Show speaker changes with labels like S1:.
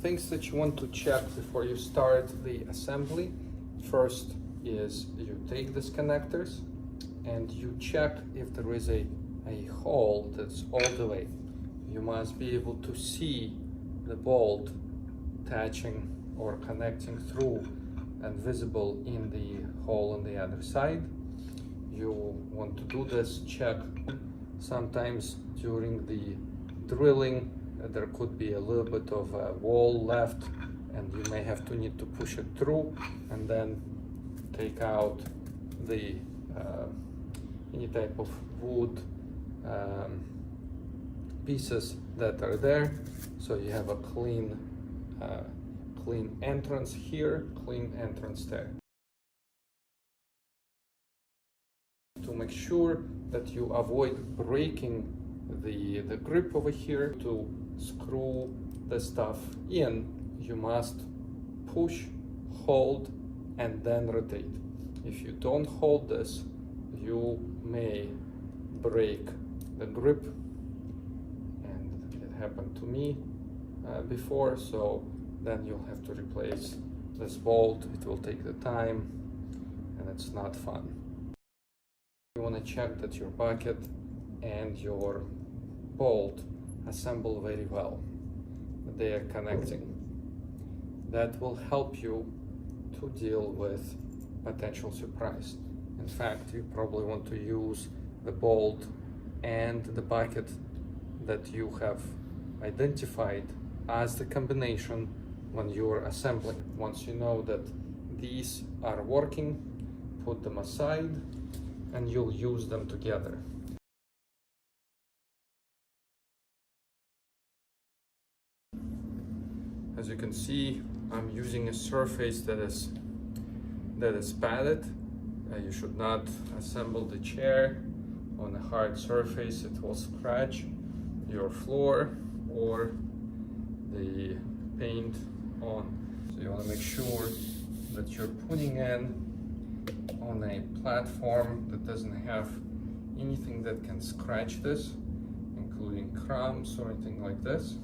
S1: things that you want to check before you start the assembly. First is you take these connectors and you check if there is a hole that's all the way. You must be able to see the bolt attaching or connecting through and visible in the hole on the other side. You want to do this check. Sometimes during the drilling there could be a little bit of a wall left and you may have to need to push it through and then take out the any type of wood pieces that are there, so you have a clean entrance here, clean entrance there. To make sure that you avoid breaking the grip over here, to screw the stuff in, you must push, hold, and then rotate. If you don't hold this, you may break the grip, and it happened to me before, so then you'll have to replace this bolt. It will take the time and it's not fun. You want to check that your bucket and your bolt assemble very well, that they are connecting. That will help you to deal with potential surprise. In fact, you probably want to use the bolt and the bucket that you have identified as the combination when you're assembling. Once you know that these are working, put them aside and you'll use them together. As you can see, I'm using a surface that is padded. You should not assemble the chair on a hard surface. It will scratch your floor or the paint on. So you want to make sure that you're putting in on a platform that doesn't have anything that can scratch this, including crumbs or anything like this.